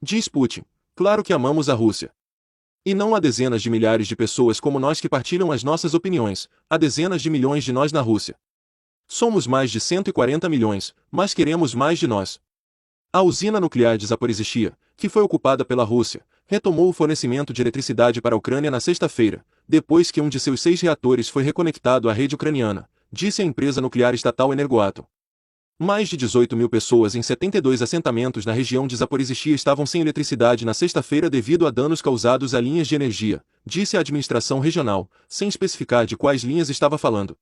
Diz Putin, claro que amamos a Rússia. E não há dezenas de milhares de pessoas como nós que partilham as nossas opiniões, há dezenas de milhões de nós na Rússia. Somos mais de 140 milhões, mas queremos mais de nós. A usina nuclear de Zaporizhzhia, que foi ocupada pela Rússia, retomou o fornecimento de eletricidade para a Ucrânia na sexta-feira, depois que um de seus 6 reatores foi reconectado à rede ucraniana, disse a empresa nuclear estatal Energoatom. Mais de 18 mil pessoas em 72 assentamentos na região de Zaporizhzhia estavam sem eletricidade na sexta-feira devido a danos causados a linhas de energia, disse a administração regional, sem especificar de quais linhas estava falando.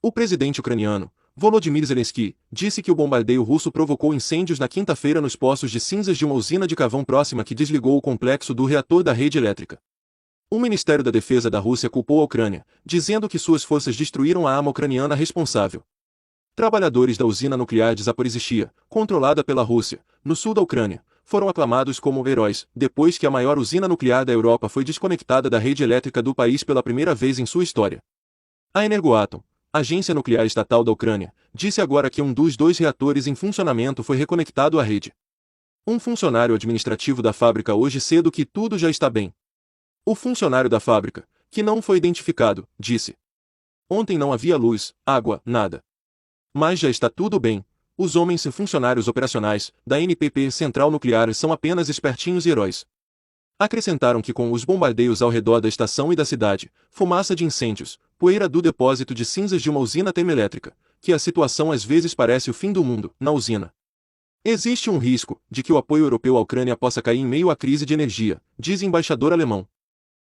O presidente ucraniano, Volodymyr Zelensky, disse que o bombardeio russo provocou incêndios na quinta-feira nos poços de cinzas de uma usina de carvão próxima que desligou o complexo do reator da rede elétrica. O Ministério da Defesa da Rússia culpou a Ucrânia, dizendo que suas forças destruíram a arma ucraniana responsável. Trabalhadores da usina nuclear de Zaporizhzhia, controlada pela Rússia, no sul da Ucrânia, foram aclamados como heróis, depois que a maior usina nuclear da Europa foi desconectada da rede elétrica do país pela primeira vez em sua história. A Energoatom, agência nuclear estatal da Ucrânia, disse agora que um dos 2 reatores em funcionamento foi reconectado à rede. Um funcionário administrativo da fábrica hoje cedo que tudo já está bem. O funcionário da fábrica, que não foi identificado, disse. Ontem não havia luz, água, nada. Mas já está tudo bem. Os homens e funcionários operacionais da NPP Central Nuclear são apenas espertinhos e heróis. Acrescentaram que com os bombardeios ao redor da estação e da cidade, fumaça de incêndios, poeira do depósito de cinzas de uma usina termoelétrica, que a situação às vezes parece o fim do mundo, na usina. Existe um risco de que o apoio europeu à Ucrânia possa cair em meio à crise de energia, diz o embaixador alemão.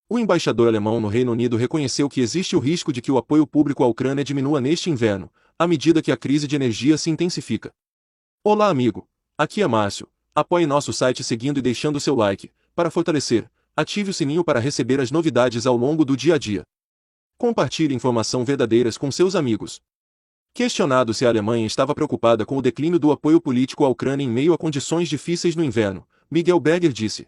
O embaixador alemão no Reino Unido reconheceu que existe o risco de que o apoio público à Ucrânia diminua neste inverno, à medida que a crise de energia se intensifica. Olá amigo, aqui é Márcio. Apoie nosso site seguindo e deixando seu like. Para fortalecer, ative o sininho para receber as novidades ao longo do dia a dia. Compartilhe informação verdadeiras com seus amigos. Questionado se a Alemanha estava preocupada com o declínio do apoio político à Ucrânia em meio a condições difíceis no inverno, Miguel Berger disse: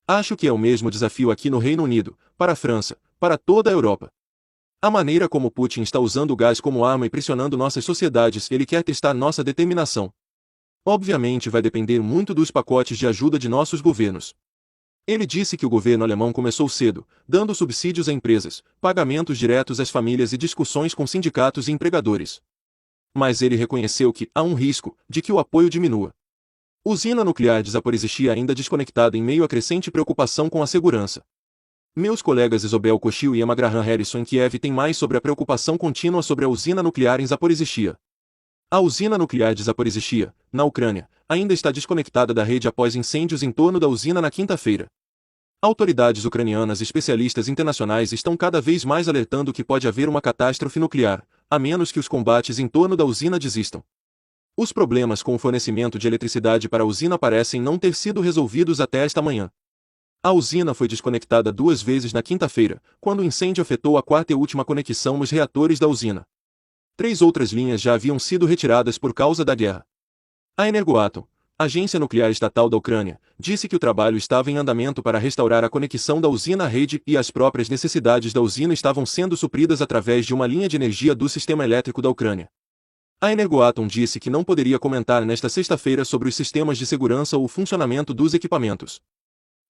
Acho que é o mesmo desafio aqui no Reino Unido, para a França, para toda a Europa. A maneira como Putin está usando o gás como arma e pressionando nossas sociedades, ele quer testar nossa determinação. Obviamente vai depender muito dos pacotes de ajuda de nossos governos. Ele disse que o governo alemão começou cedo, dando subsídios a empresas, pagamentos diretos às famílias e discussões com sindicatos e empregadores. Mas ele reconheceu que há um risco de que o apoio diminua. Usina nuclear de Zaporizhzhia ainda desconectada em meio a crescente preocupação com a segurança. Meus colegas Isobel Kochil e Emma Graham Harrison em Kiev têm mais sobre a preocupação contínua sobre a usina nuclear em Zaporizhzhia. A usina nuclear de Zaporizhzhia, na Ucrânia, ainda está desconectada da rede após incêndios em torno da usina na quinta-feira. Autoridades ucranianas e especialistas internacionais estão cada vez mais alertando que pode haver uma catástrofe nuclear, a menos que os combates em torno da usina desistam. Os problemas com o fornecimento de eletricidade para a usina parecem não ter sido resolvidos até esta manhã. A usina foi desconectada 2 vezes na quinta-feira, quando o incêndio afetou a 4ª e última conexão nos reatores da usina. 3 outras linhas já haviam sido retiradas por causa da guerra. A Energoatom, agência nuclear estatal da Ucrânia, disse que o trabalho estava em andamento para restaurar a conexão da usina à rede e as próprias necessidades da usina estavam sendo supridas através de uma linha de energia do sistema elétrico da Ucrânia. A Energoatom disse que não poderia comentar nesta sexta-feira sobre os sistemas de segurança ou o funcionamento dos equipamentos.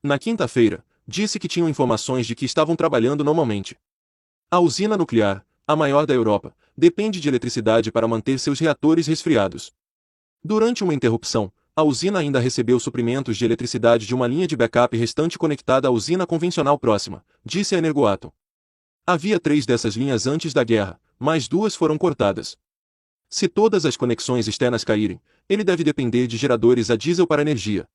Na quinta-feira, disse que tinham informações de que estavam trabalhando normalmente. A usina nuclear, a maior da Europa, depende de eletricidade para manter seus reatores resfriados. Durante uma interrupção, a usina ainda recebeu suprimentos de eletricidade de uma linha de backup restante conectada à usina convencional próxima, disse a Energoatom. Havia 3 dessas linhas antes da guerra, mas 2 foram cortadas. Se todas as conexões externas caírem, ele deve depender de geradores a diesel para energia.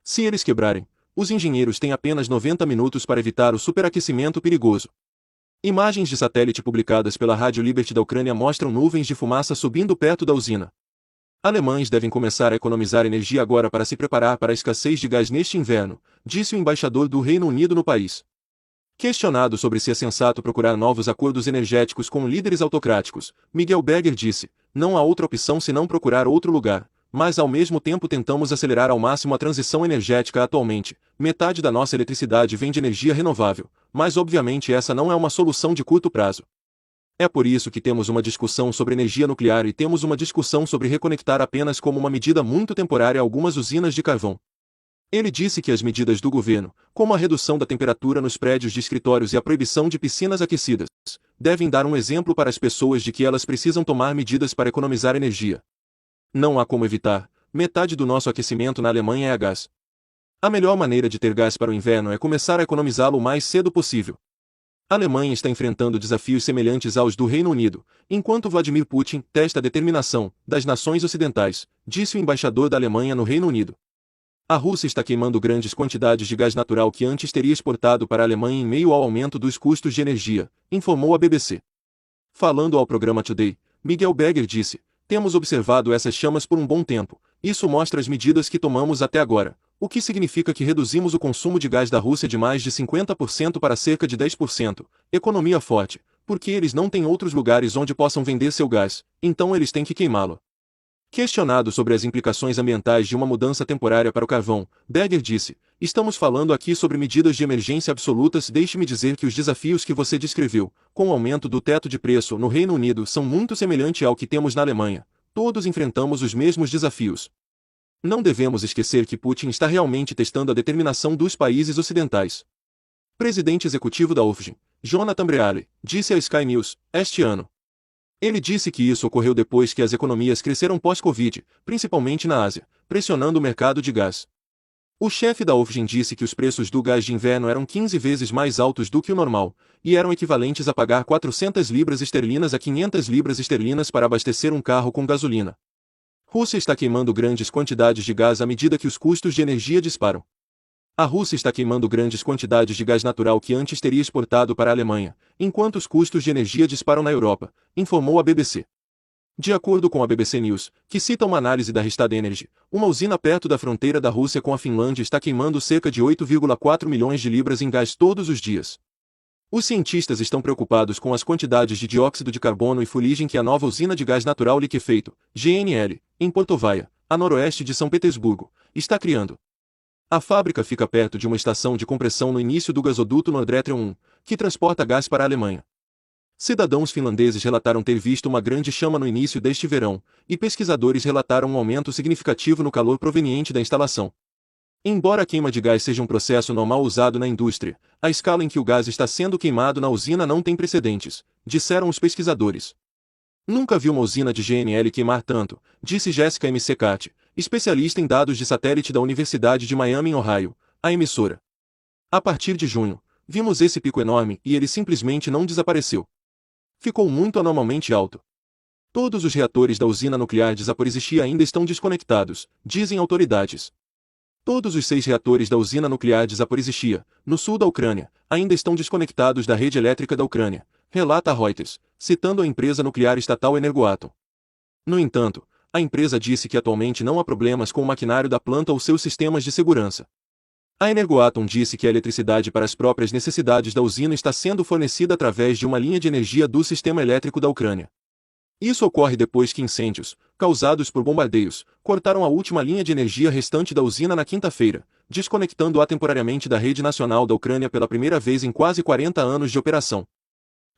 Se eles quebrarem, os engenheiros têm apenas 90 minutos para evitar o superaquecimento perigoso. Imagens de satélite publicadas pela Rádio Liberty da Ucrânia mostram nuvens de fumaça subindo perto da usina. Alemães devem começar a economizar energia agora para se preparar para a escassez de gás neste inverno, disse o embaixador do Reino Unido no país. Questionado sobre se é sensato procurar novos acordos energéticos com líderes autocráticos, Miguel Berger disse: não há outra opção senão procurar outro lugar. Mas ao mesmo tempo tentamos acelerar ao máximo a transição energética atualmente. Metade da nossa eletricidade vem de energia renovável, mas obviamente essa não é uma solução de curto prazo. É por isso que temos uma discussão sobre energia nuclear e temos uma discussão sobre reconectar apenas como uma medida muito temporária algumas usinas de carvão. Ele disse que as medidas do governo, como a redução da temperatura nos prédios de escritórios e a proibição de piscinas aquecidas, devem dar um exemplo para as pessoas de que elas precisam tomar medidas para economizar energia. Não há como evitar, metade do nosso aquecimento na Alemanha é a gás. A melhor maneira de ter gás para o inverno é começar a economizá-lo o mais cedo possível. A Alemanha está enfrentando desafios semelhantes aos do Reino Unido, enquanto Vladimir Putin testa a determinação das nações ocidentais, disse o embaixador da Alemanha no Reino Unido. A Rússia está queimando grandes quantidades de gás natural que antes teria exportado para a Alemanha em meio ao aumento dos custos de energia, informou a BBC. Falando ao programa Today, Miguel Berger disse: "Temos observado essas chamas por um bom tempo. Isso mostra as medidas que tomamos até agora, o que significa que reduzimos o consumo de gás da Rússia de mais de 50% para cerca de 10%. Economia forte, porque eles não têm outros lugares onde possam vender seu gás, então eles têm que queimá-lo." Questionado sobre as implicações ambientais de uma mudança temporária para o carvão, Berger disse: "Estamos falando aqui sobre medidas de emergência absolutas. Deixe-me dizer que os desafios que você descreveu, com o aumento do teto de preço no Reino Unido, são muito semelhantes ao que temos na Alemanha. Todos enfrentamos os mesmos desafios. Não devemos esquecer que Putin está realmente testando a determinação dos países ocidentais." Presidente executivo da UFG, Jonathan Breale, disse à Sky News, este ano. Ele disse que isso ocorreu depois que as economias cresceram pós-Covid, principalmente na Ásia, pressionando o mercado de gás. O chefe da UFG disse que os preços do gás de inverno eram 15 vezes mais altos do que o normal, e eram equivalentes a pagar 400 libras esterlinas a 500 libras esterlinas para abastecer um carro com gasolina. Rússia está queimando grandes quantidades de gás à medida que os custos de energia disparam. A Rússia está queimando grandes quantidades de gás natural que antes teria exportado para a Alemanha, enquanto os custos de energia disparam na Europa, informou a BBC. De acordo com a BBC News, que cita uma análise da Rystad Energy, uma usina perto da fronteira da Rússia com a Finlândia está queimando cerca de 8,4 milhões de libras em gás todos os dias. Os cientistas estão preocupados com as quantidades de dióxido de carbono e fuligem que a nova usina de gás natural liquefeito, GNL, em Portovaia, a noroeste de São Petersburgo, está criando. A fábrica fica perto de uma estação de compressão no início do gasoduto Nord Stream 1, que transporta gás para a Alemanha. Cidadãos finlandeses relataram ter visto uma grande chama no início deste verão, e pesquisadores relataram um aumento significativo no calor proveniente da instalação. Embora a queima de gás seja um processo normal usado na indústria, a escala em que o gás está sendo queimado na usina não tem precedentes, disseram os pesquisadores. Nunca vi uma usina de GNL queimar tanto, disse Jessica M. Secati, especialista em dados de satélite da Universidade de Miami em Ohio, a emissora. A partir de junho, vimos esse pico enorme e ele simplesmente não desapareceu. Ficou muito anormalmente alto. Todos os reatores da usina nuclear de Zaporizhzhia ainda estão desconectados, dizem autoridades. Todos os 6 reatores da usina nuclear de Zaporizhzhia, no sul da Ucrânia, ainda estão desconectados da rede elétrica da Ucrânia, relata a Reuters, citando a empresa nuclear estatal Energoatom. No entanto, a empresa disse que atualmente não há problemas com o maquinário da planta ou seus sistemas de segurança. A Energoatom disse que a eletricidade para as próprias necessidades da usina está sendo fornecida através de uma linha de energia do sistema elétrico da Ucrânia. Isso ocorre depois que incêndios, causados por bombardeios, cortaram a última linha de energia restante da usina na quinta-feira, desconectando-a temporariamente da rede nacional da Ucrânia pela primeira vez em quase 40 anos de operação.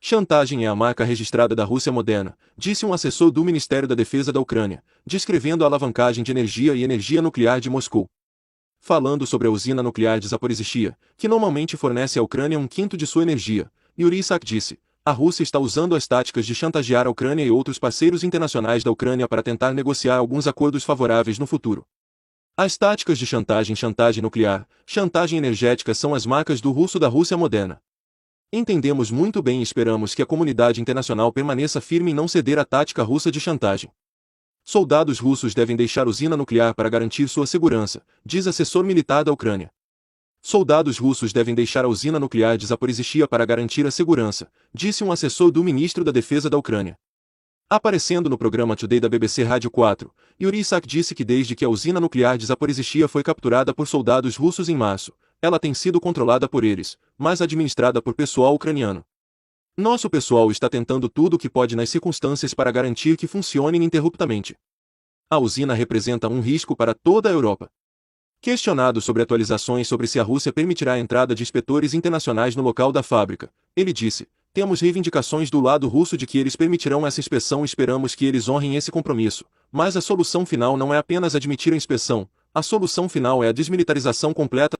Chantagem é a marca registrada da Rússia moderna, disse um assessor do Ministério da Defesa da Ucrânia, descrevendo a alavancagem de energia e energia nuclear de Moscou. Falando sobre a usina nuclear de Zaporizhzhia, que normalmente fornece à Ucrânia um quinto de sua energia, Yuri Isak disse: "A Rússia está usando as táticas de chantagear a Ucrânia e outros parceiros internacionais da Ucrânia para tentar negociar alguns acordos favoráveis no futuro." As táticas de chantagem nuclear, chantagem energética são as marcas do russo da Rússia moderna. Entendemos muito bem e esperamos que a comunidade internacional permaneça firme em não ceder à tática russa de chantagem. Soldados russos devem deixar a usina nuclear para garantir sua segurança, diz assessor militar da Ucrânia. Soldados russos devem deixar a usina nuclear de Zaporizhzhia para garantir a segurança, disse um assessor do ministro da Defesa da Ucrânia. Aparecendo no programa Today da BBC Rádio 4, Yuri Isak disse que desde que a usina nuclear de Zaporizhzhia foi capturada por soldados russos em março, ela tem sido controlada por eles, mas administrada por pessoal ucraniano. Nosso pessoal está tentando tudo o que pode nas circunstâncias para garantir que funcione ininterruptamente. A usina representa um risco para toda a Europa. Questionado sobre atualizações sobre se a Rússia permitirá a entrada de inspetores internacionais no local da fábrica, ele disse: "Temos reivindicações do lado russo de que eles permitirão essa inspeção e esperamos que eles honrem esse compromisso, mas a solução final não é apenas admitir a inspeção, A solução final é a desmilitarização completa